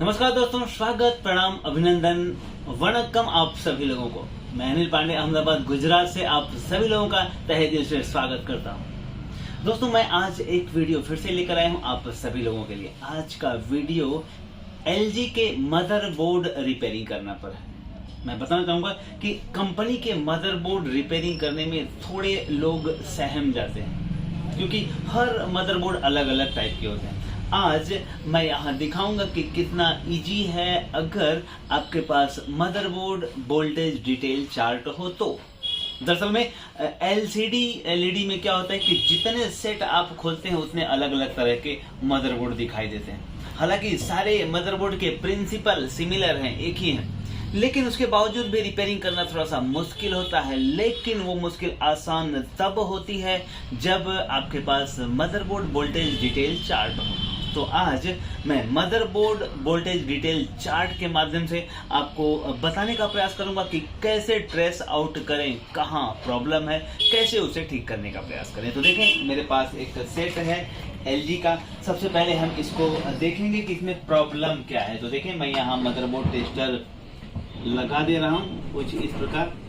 नमस्कार दोस्तों, स्वागत, प्रणाम, अभिनंदन, वणक्कम आप सभी लोगों को। मैं अनिल पांडे अहमदाबाद गुजरात से आप सभी लोगों का तहे दिल से स्वागत करता हूं। दोस्तों, मैं आज एक वीडियो फिर से लेकर आया हूं आप सभी लोगों के लिए। आज का वीडियो LG के मदरबोर्ड रिपेयरिंग करना पर है। मैं बताना चाहूंगा कि कंपनी के मदरबोर्ड रिपेयरिंग करने में थोड़े लोग सहम जाते हैं, क्योंकि हर मदरबोर्ड अलग अलग टाइप के होते हैं। आज मैं यहाँ दिखाऊंगा कि कितना इजी है अगर आपके पास मदरबोर्ड वोल्टेज डिटेल चार्ट हो तो। दरअसल में LCD LED में क्या होता है कि जितने सेट आप खोलते हैं उतने अलग अलग तरह के मदरबोर्ड दिखाई देते हैं। हालांकि सारे मदरबोर्ड के प्रिंसिपल सिमिलर हैं, एक ही हैं, लेकिन उसके बावजूद भी रिपेयरिंग करना थोड़ा सा मुश्किल होता है। लेकिन वो मुश्किल आसान तब होती है जब आपके पास मदरबोर्ड वोल्टेज डिटेल चार्ट हो। तो आज मैं मदरबोर्ड वोल्टेज डिटेल चार्ट के माध्यम से आपको बताने का प्रयास करूंगा कि कैसे ट्रेस आउट करें, कहां प्रॉब्लम है, कैसे उसे ठीक करने का प्रयास करें। तो देखें, मेरे पास एक सेट है LG का। सबसे पहले हम इसको देखेंगे कि इसमें प्रॉब्लम क्या है। तो देखें, मैं यहाँ मदरबोर्ड टेस्टर लगा दे रहा हूं कुछ इस प्रकार।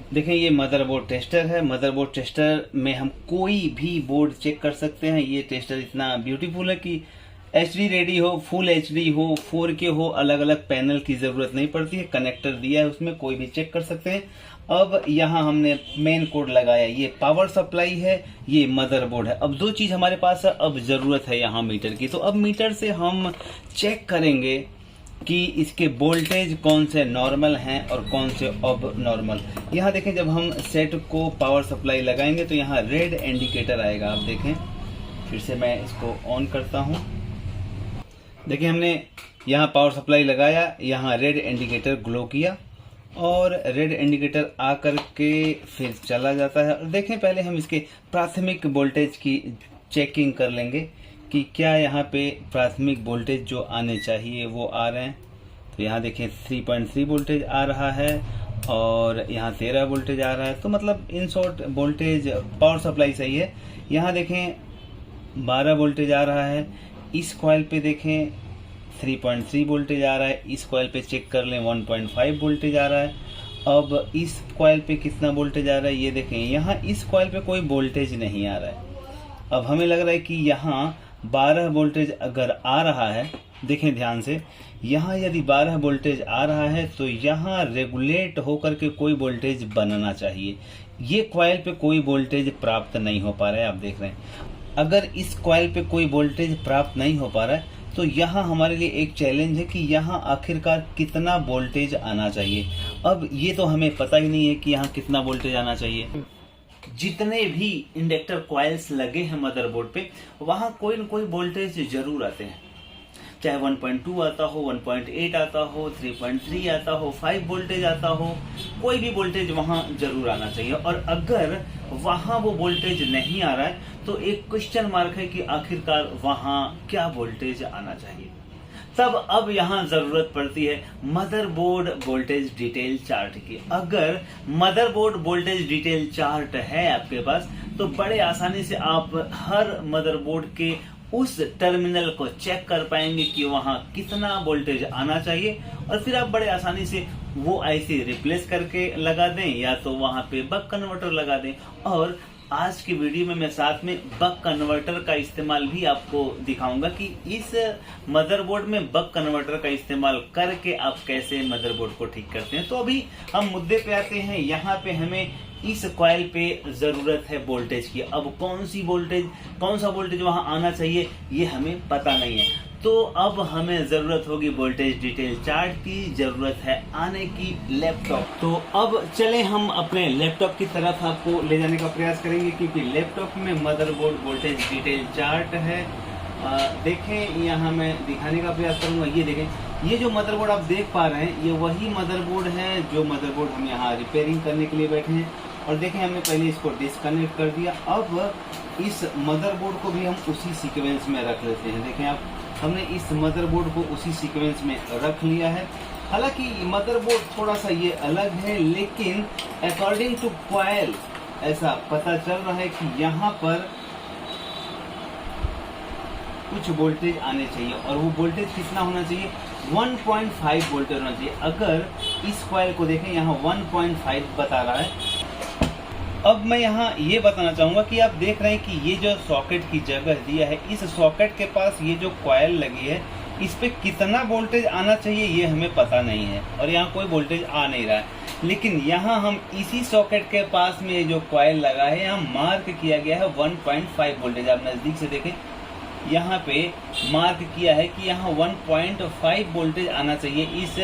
देखें, ये मदरबोर्ड टेस्टर है। मदरबोर्ड टेस्टर में हम कोई भी बोर्ड चेक कर सकते हैं। ये टेस्टर इतना ब्यूटीफुल है कि HD रेडी हो, फुल HD हो, 4K हो, अलग अलग पैनल की जरूरत नहीं पड़ती है। कनेक्टर दिया है उसमें, कोई भी चेक कर सकते हैं। अब यहाँ हमने मेन कोड लगाया, ये पावर सप्लाई है, ये मदरबोर्ड है। अब दो चीज हमारे पास है, अब जरूरत है यहाँ मीटर की। तो अब मीटर से हम चेक करेंगे कि इसके वोल्टेज कौन से नॉर्मल हैं और कौन से अब नॉर्मल। यहाँ देखें, जब हम सेट को पावर सप्लाई लगाएंगे तो यहाँ रेड इंडिकेटर आएगा। आप देखें, फिर से मैं इसको ऑन करता हूँ। देखिए, हमने यहाँ पावर सप्लाई लगाया, यहाँ रेड इंडिकेटर ग्लो किया और रेड इंडिकेटर आकर के फिर चला जाता है। और देखें, पहले हम इसके प्राथमिक वोल्टेज की चेकिंग कर लेंगे कि क्या यहाँ पे प्राथमिक वोल्टेज जो आने चाहिए वो आ रहे हैं। तो यहाँ देखें 3.3 वोल्टेज आ रहा है और यहाँ 13 वोल्टेज आ रहा है। तो मतलब in short voltage power supply सही है। यहाँ देखें 12 वोल्टेज आ रहा है। इस कॉइल पे देखें 3.3 वोल्टेज आ रहा है। इस कॉइल पे चेक कर लें 1.5 वोल्टेज आ रहा है। अब इस कॉइल पे कितना वोल्टेज आ रहा है ये देखें। यहाँ इस कॉइल पे कोई वोल्टेज नहीं आ रहा है। अब हमें लग रहा है कि यहाँ 12 वोल्टेज अगर आ रहा है, देखें ध्यान से, यहाँ यदि 12 वोल्टेज आ रहा है तो यहाँ रेगुलेट होकर के कोई वोल्टेज बनना चाहिए। ये कॉइल पे कोई वोल्टेज प्राप्त नहीं हो पा रहा है। आप देख रहे हैं, अगर इस कॉइल पे कोई वोल्टेज प्राप्त नहीं हो पा रहा है तो यहाँ हमारे लिए एक चैलेंज है कि यहाँ आखिरकार कितना वोल्टेज आना चाहिए। अब ये तो हमें पता ही नहीं है कि यहाँ कितना वोल्टेज आना चाहिए। जितने भी इंडक्टर कॉइल्स लगे हैं मदरबोर्ड पे, वहां कोई न कोई वोल्टेज जरूर आते हैं। चाहे 1.2 आता हो, 1.8 आता हो, 3.3 आता हो, 5 वोल्टेज आता हो, कोई भी वोल्टेज वहां जरूर आना चाहिए। और अगर वहां वो वोल्टेज नहीं आ रहा है तो एक क्वेश्चन मार्क है कि आखिरकार वहां क्या वोल्टेज आना चाहिए। तब अब यहाँ जरूरत पड़ती है मदरबोर्ड वोल्टेज डिटेल चार्ट की। अगर मदरबोर्ड वोल्टेज डिटेल चार्ट है आपके पास तो बड़े आसानी से आप हर मदरबोर्ड के उस टर्मिनल को चेक कर पाएंगे कि वहां कितना वोल्टेज आना चाहिए, और फिर आप बड़े आसानी से वो ऐसे रिप्लेस करके लगा दें या तो वहां पे बक कन्वर्टर लगा दें। और आज की वीडियो में मैं साथ में बक कन्वर्टर का इस्तेमाल भी आपको दिखाऊंगा कि इस मदरबोर्ड में बक कन्वर्टर का इस्तेमाल करके आप कैसे मदरबोर्ड को ठीक करते हैं। तो अभी हम मुद्दे पे आते हैं। यहाँ पे हमें इस कॉइल पे जरूरत है वोल्टेज की। अब कौन सा वोल्टेज वहां आना चाहिए ये हमें पता नहीं है। तो अब हमें जरूरत होगी वोल्टेज डिटेल चार्ट की, जरूरत है आने की लैपटॉप। तो अब चले हम अपने लैपटॉप की तरफ आपको ले जाने का प्रयास करेंगे, क्योंकि लैपटॉप में मदरबोर्ड वोल्टेज डिटेल चार्ट है। देखें, यहाँ मैं दिखाने का प्रयास करूंगा। ये देखें, ये जो मदरबोर्ड आप देख पा रहे हैं ये वही मदरबोर्ड है जो मदरबोर्ड हम यहाँ रिपेयरिंग करने के लिए बैठे हैं। और देखें, हमने पहले इसको डिस्कनेक्ट कर दिया। अब इस मदरबोर्ड को भी हम उसी सीक्वेंस में रख लेते हैं। देखें आप, हमने इस मदरबोर्ड को उसी सीक्वेंस में रख लिया है। हालांकि मदरबोर्ड थोड़ा सा ये अलग है, लेकिन अकॉर्डिंग टू कॉइल ऐसा पता चल रहा है कि यहाँ पर कुछ वोल्टेज आने चाहिए, और वो वोल्टेज कितना होना चाहिए, 1.5 वोल्टेज होना चाहिए। अगर इस कॉइल को देखें, यहाँ 1.5 बता रहा है। अब मैं यहाँ ये बताना चाहूँगा कि आप देख रहे हैं कि ये जो सॉकेट की जगह दिया है, इस सॉकेट के पास ये जो कॉइल लगी है, इस पे कितना वोल्टेज आना चाहिए ये हमें पता नहीं है, और यहाँ कोई वोल्टेज आ नहीं रहा है। लेकिन यहाँ हम इसी सॉकेट के पास में ये जो कॉइल लगा है, यहाँ मार्क किया गया है 1.5 वोल्टेज। आप नज़दीक से देखें, यहाँ पे मार्क किया है कि यहाँ 1.5 वोल्टेज आना चाहिए इस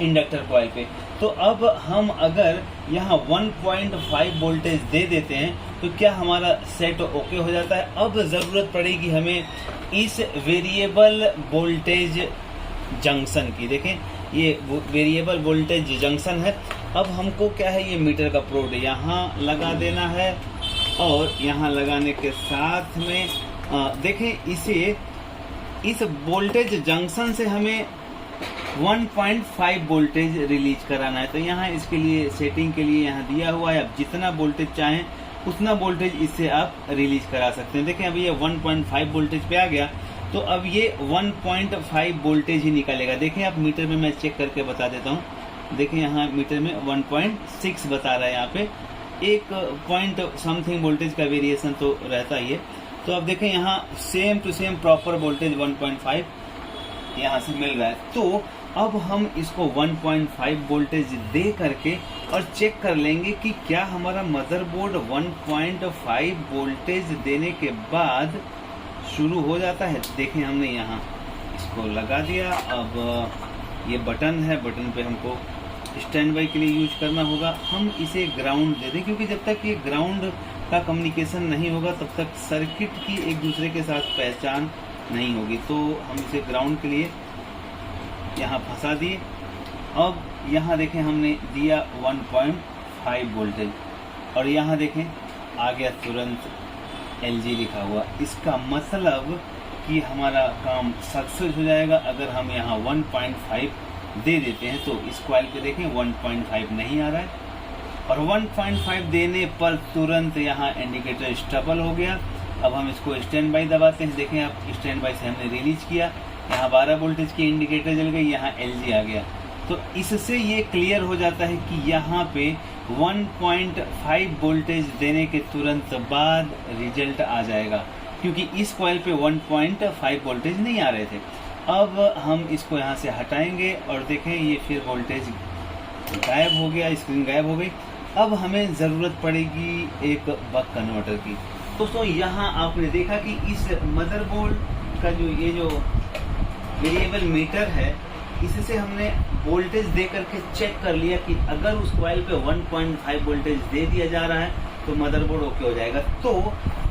इंडक्टर कॉइल पे। तो अब हम अगर यहाँ 1.5 वोल्टेज दे देते हैं तो क्या हमारा सेट ओके हो जाता है। अब ज़रूरत पड़ेगी हमें इस वेरिएबल वोल्टेज जंक्शन की। देखें, ये वेरिएबल वोल्टेज जंक्शन है। अब हमको क्या है, ये मीटर का प्रोड यहाँ लगा देना है, और यहाँ लगाने के साथ में देखें, इस वोल्टेज जंक्शन से हमें 1.5 वोल्टेज रिलीज कराना है। तो यहाँ इसके लिए सेटिंग के लिए यहाँ दिया हुआ है, आप जितना वोल्टेज चाहें उतना वोल्टेज इससे आप रिलीज करा सकते हैं। देखें, अभी ये 1.5 वोल्टेज पे आ गया, तो अब ये 1.5 वोल्टेज ही निकालेगा। देखें, आप मीटर में मैं चेक करके बता देता हूँ। देखें, यहाँ मीटर में 1.6 बता रहा है, यहाँ पे 1 पॉइंट समथिंग वोल्टेज का वेरिएशन तो रहता ही है। तो अब देखें, यहाँ same to same proper voltage 1.5 यहाँ से मिल रहा है। तो अब हम इसको 1.5 वोल्टेज दे करके और चेक कर लेंगे कि क्या हमारा मदरबोर्ड 1.5 वोल्टेज देने के बाद शुरू हो जाता है। देखें, हमने यहाँ इसको लगा दिया। अब ये बटन है, बटन पे हमको स्टैंड बाई के लिए यूज करना होगा। हम इसे ग्राउंड दे दें, क्योंकि जब तक ये ग्राउंड का कम्युनिकेशन नहीं होगा तब तक सर्किट की एक दूसरे के साथ पहचान नहीं होगी। तो हम इसे ग्राउंड के लिए यहाँ फंसा दिए। अब यहाँ देखें, हमने दिया 1.5 वोल्टेज, और यहाँ देखें आ गया तुरंत LG लिखा हुआ। इसका मतलब कि हमारा काम सक्सेस हो जाएगा अगर हम यहाँ 1.5 दे देते हैं। तो इस कॉइल पे देखें 1.5 नहीं आ रहा है, और 1.5 देने पर तुरंत यहाँ इंडिकेटर स्टेबल हो गया। अब हम इसको स्टैंड बाई दबाते हैं। देखें आप, स्टैंड बाई से हमने रिलीज किया, यहाँ 12 वोल्टेज की इंडिकेटर जल गई, यहाँ LG आ गया। तो इससे ये क्लियर हो जाता है कि यहाँ पे 1.5 वोल्टेज देने के तुरंत बाद रिजल्ट आ जाएगा, क्योंकि इस कॉइल पे 1.5 वोल्टेज नहीं आ रहे थे। अब हम इसको यहाँ से हटाएंगे और देखें, ये फिर वोल्टेज गायब हो गया, स्क्रीन गायब हो गई। अब हमें ज़रूरत पड़ेगी एक बक कन्वर्टर की। दोस्तों, यहाँ आपने देखा कि इस मदरबोर्ड का ये जो वेरिएबल मीटर है, इससे हमने वोल्टेज दे करके चेक कर लिया कि अगर उस कॉइल पे 1.5 वोल्टेज दे दिया जा रहा है तो मदरबोर्ड ओके हो जाएगा। तो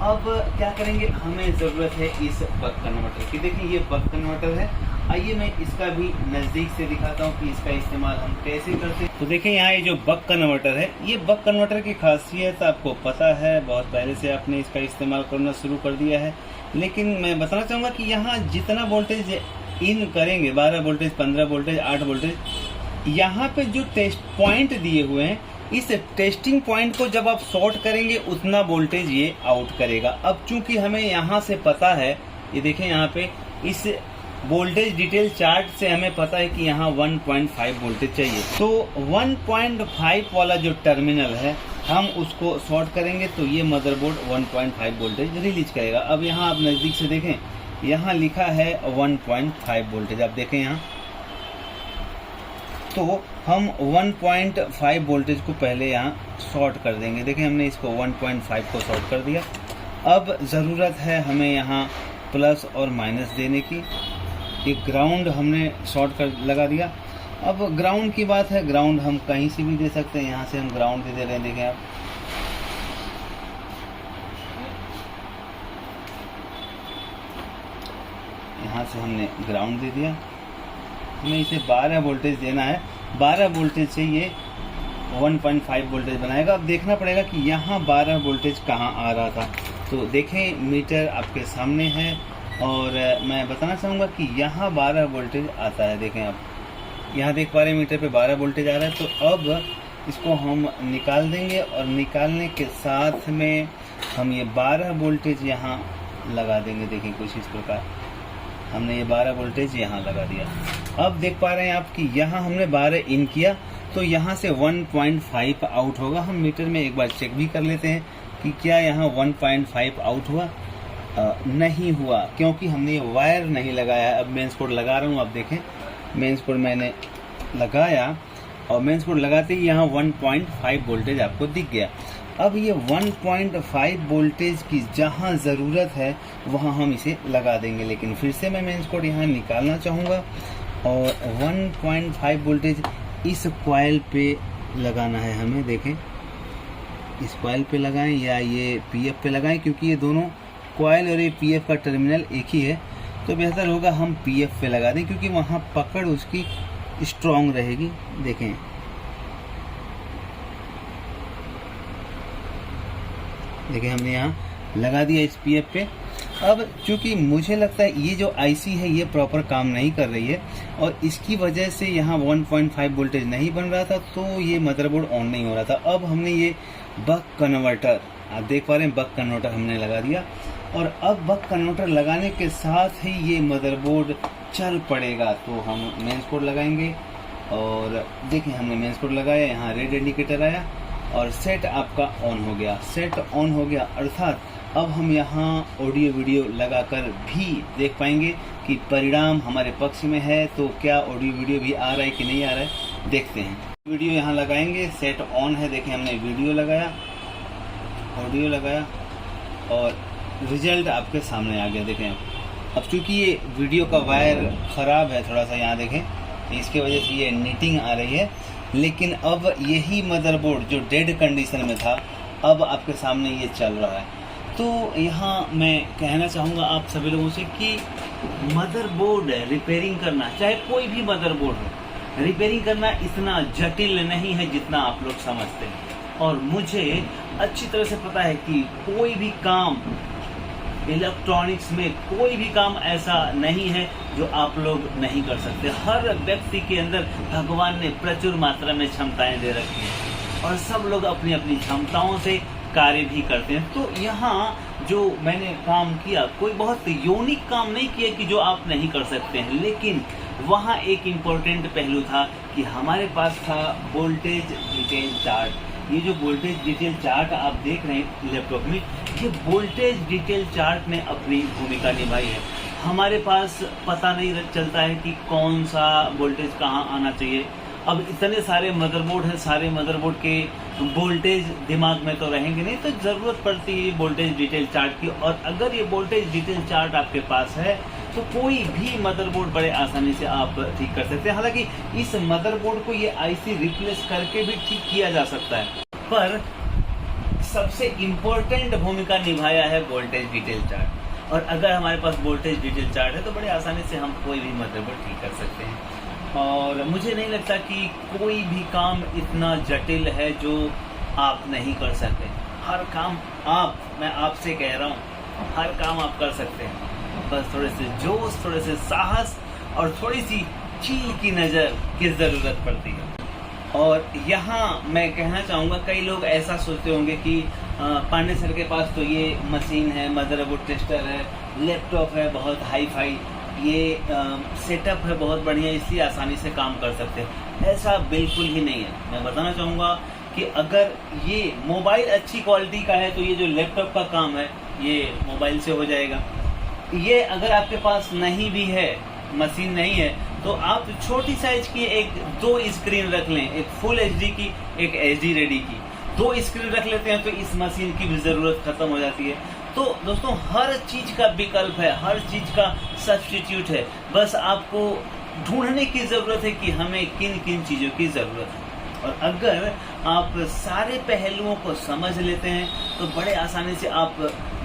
अब क्या करेंगे, हमें ज़रूरत है इस बक कन्वर्टर की। देखिए, ये बक कन्वर्टर है। आइए मैं इसका भी नज़दीक से दिखाता हूँ कि इसका इस्तेमाल हम कैसे करते हैं। तो देखिए, यहाँ ये जो बक कन्वर्टर है, ये बक कन्वर्टर की खासियत आपको पता है, बहुत पहले से आपने इसका इस्तेमाल करना शुरू कर दिया है। लेकिन मैं बताना चाहूँगा कि यहाँ जितना वोल्टेज इन करेंगे, 12 वोल्टेज, 15 वोल्टेज, 8 वोल्टेज, यहाँ पे जो टेस्ट पॉइंट दिए हुए हैं, इस टेस्टिंग पॉइंट को जब आप शॉर्ट करेंगे उतना वोल्टेज ये आउट करेगा। अब चूंकि हमें यहाँ से पता है, ये देखें, यहाँ पे इस वोल्टेज डिटेल चार्ट से हमें पता है कि यहाँ 1.5 वोल्टेज चाहिए। तो 1.5 वाला जो टर्मिनल है, हम उसको शॉर्ट करेंगे तो ये मदरबोर्ड 1.5 वोल्टेज रिलीज करेगा। अब यहाँ आप नज़दीक से देखें, यहाँ लिखा है 1.5 वोल्टेज, आप देखें यहाँ। तो हम 1.5 वोल्टेज को पहले यहाँ शॉर्ट कर देंगे। देखें, हमने इसको 1.5 को शॉर्ट कर दिया। अब ज़रूरत है हमें यहाँ प्लस और माइनस देने की। एक ग्राउंड हमने शॉर्ट कर लगा दिया। अब ग्राउंड की बात है, ग्राउंड हम कहीं से भी दे सकते हैं। यहाँ से हम ग्राउंड दे रहे हैं, देखें आप। यहाँ से हमने ग्राउंड दे दिया। हमें इसे 12 वोल्टेज देना है। 12 वोल्टेज से ये 1.5 वोल्टेज बनाएगा। अब देखना पड़ेगा कि यहाँ 12 वोल्टेज कहाँ आ रहा था। तो देखें, मीटर आपके सामने है और मैं बताना चाहूँगा कि यहाँ 12 वोल्टेज आता है। देखें आप, यहाँ देख पा रहे हैं मीटर पे 12 वोल्टेज आ रहा है। तो अब इसको हम निकाल देंगे और निकालने के साथ में हम ये 12 वोल्टेज यहाँ लगा देंगे। देखिए कुछ इस प्रकार हमने ये 12 वोल्टेज यहाँ लगा दिया। अब देख पा रहे हैं आप कि यहाँ हमने 12 इन किया तो यहाँ से 1.5 आउट होगा। हम मीटर में एक बार चेक भी कर लेते हैं कि क्या यहाँ 1.5 आउट हुआ। नहीं हुआ, क्योंकि हमने वायर नहीं लगाया। अब मेंस कोड लगा रहा हूँ, आप देखें मेंस कोड मैंने लगाया और मेंस कोड लगाते ही यहाँ 1.5 वोल्टेज आपको दिख गया। अब ये 1.5 वोल्टेज की जहाँ ज़रूरत है वहाँ हम इसे लगा देंगे। लेकिन फिर से मैं मेंस कोड यहाँ निकालना चाहूँगा और 1.5 वोल्टेज इस कॉइल पे लगाना है हमें। देखें इस कॉइल पे लगाएं या ये पीएफ पे लगाएं, क्योंकि ये दोनों कॉइल और ये पीएफ का टर्मिनल एक ही है। तो बेहतर होगा हम पीएफ पे लगा दें, क्योंकि वहाँ पकड़ उसकी स्ट्रॉन्ग रहेगी। देखें देखिए हमने यहाँ लगा दिया इस पीएफ पे। अब चूंकि मुझे लगता है ये जो आईसी है ये प्रॉपर काम नहीं कर रही है और इसकी वजह से यहाँ 1.5 वोल्टेज नहीं बन रहा था, तो ये मदरबोर्ड ऑन नहीं हो रहा था। अब हमने ये बक कन्वर्टर, आप देख पा रहे हैं बक कन्वर्टर हमने लगा दिया और अब बक कन्वर्टर लगाने के साथ ही ये मदरबोर्ड चल पड़ेगा। तो हम मेंस कोड लगाएंगे और देखिए हमने मेंस कोड लगाया, यहाँ रेड इंडिकेटर आया और सेट आपका ऑन हो गया। सेट ऑन हो गया अर्थात अब हम यहाँ ऑडियो वीडियो लगाकर भी देख पाएंगे कि परिणाम हमारे पक्ष में है। तो क्या ऑडियो वीडियो भी आ रहा है कि नहीं आ रहा है, देखते हैं। वीडियो यहाँ लगाएंगे, सेट ऑन है। देखें हमने वीडियो लगाया, ऑडियो लगाया और रिजल्ट आपके सामने आ गया। देखें अब चूंकि ये वीडियो का वायर ख़राब है थोड़ा सा, यहाँ देखें इसके वजह से ये नीटिंग आ रही है। लेकिन अब यही मदरबोर्ड जो डेड कंडीशन में था अब आपके सामने ये चल रहा है। तो यहाँ मैं कहना चाहूँगा आप सभी लोगों से कि मदरबोर्ड रिपेयरिंग करना, चाहे कोई भी मदरबोर्ड हो, रिपेयरिंग करना इतना जटिल नहीं है जितना आप लोग समझते हैं। और मुझे अच्छी तरह से पता है कि कोई भी काम इलेक्ट्रॉनिक्स में, कोई भी काम ऐसा नहीं है जो आप लोग नहीं कर सकते। हर व्यक्ति के अंदर भगवान ने प्रचुर मात्रा में क्षमताएं दे रखी हैं और सब लोग अपनी अपनी क्षमताओं से कार्य भी करते हैं। तो यहाँ जो मैंने काम किया, कोई बहुत यूनिक काम नहीं किया कि जो आप नहीं कर सकते हैं, लेकिन वहाँ एक इम्पोर्टेंट पहलू था कि हमारे पास था वोल्टेज डिटेल चार्ट। ये जो वोल्टेज डिटेल चार्ट आप देख रहे हैं लैपटॉप में, ये वोल्टेज डिटेल चार्ट ने अपनी भूमिका निभाई है। हमारे पास पता नहीं चलता है कि कौन सा वोल्टेज कहाँ आना चाहिए। अब इतने सारे मदरबोर्ड हैं, सारे मदरबोर्ड के वोल्टेज दिमाग में तो रहेंगे नहीं, तो ज़रूरत पड़ती है वोल्टेज डिटेल चार्ट की। और अगर ये वोल्टेज डिटेल चार्ट आपके पास है तो कोई भी मदरबोर्ड बड़े आसानी से आप ठीक कर सकते हैं। हालांकि इस मदरबोर्ड को ये आईसी रिप्लेस करके भी ठीक किया जा सकता है, पर सबसे इम्पोर्टेंट भूमिका निभाया है वोल्टेज डिटेल चार्ट। और अगर हमारे पास वोल्टेज डिटेल चार्ट है तो बड़े आसानी से हम कोई भी मदरबोर्ड ठीक कर सकते हैं। और मुझे नहीं लगता कि कोई भी काम इतना जटिल है जो आप नहीं कर सकते। हर काम मैं आपसे कह रहा हूँ, हर काम आप कर सकते हैं। बस थोड़े से जोश, थोड़े से साहस और थोड़ी सी चील की नज़र की ज़रूरत पड़ती है। और यहाँ मैं कहना चाहूँगा, कई लोग ऐसा सोचते होंगे कि पांडे सर के पास तो ये मशीन है, मदरबोर्ड टेस्टर है, लैपटॉप है बहुत हाई फाई, ये सेटअप है बहुत बढ़िया, इसलिए आसानी से काम कर सकते हैं। ऐसा बिल्कुल ही नहीं है। मैं बताना चाहूँगा कि अगर ये मोबाइल अच्छी क्वालिटी का है तो ये जो लैपटॉप का काम है ये मोबाइल से हो जाएगा। ये अगर आपके पास नहीं भी है, मशीन नहीं है, तो आप छोटी साइज की एक 2 स्क्रीन रख लें, एक फुल एचडी की, एक एचडी रेडी की, 2 स्क्रीन रख लेते हैं तो इस मशीन की भी ज़रूरत ख़त्म हो जाती है। तो दोस्तों हर चीज़ का विकल्प है, हर चीज़ का सब्स्टिट्यूट है। बस आपको ढूंढने की ज़रूरत है कि हमें किन किन चीज़ों की ज़रूरत है। और अगर आप सारे पहलुओं को समझ लेते हैं तो बड़े आसानी से आप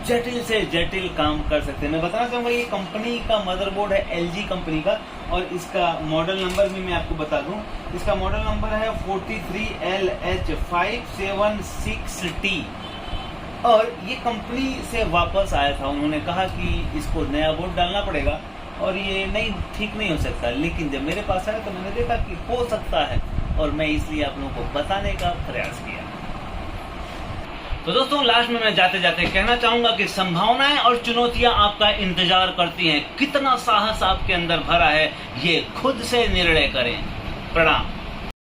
जटिल से जटिल काम कर सकते हैं। मैं बताना चाहूँगा ये कंपनी का मदरबोर्ड है एलजी कंपनी का, और इसका मॉडल नंबर भी मैं आपको बता दूं। इसका मॉडल नंबर है 43LH576T और ये कंपनी से वापस आया था। उन्होंने कहा कि इसको नया बोर्ड डालना पड़ेगा और ये नहीं ठीक नहीं हो सकता, लेकिन जब मेरे पास आया तो मैंने देखा कि हो सकता है, और मैं इसलिए आप लोगों को बताने का प्रयास किया। तो दोस्तों लास्ट में मैं जाते जाते कहना चाहूंगा कि संभावनाएं और चुनौतियां आपका इंतजार करती हैं। कितना साहस आपके अंदर भरा है ये खुद से निर्णय करें। प्रणाम।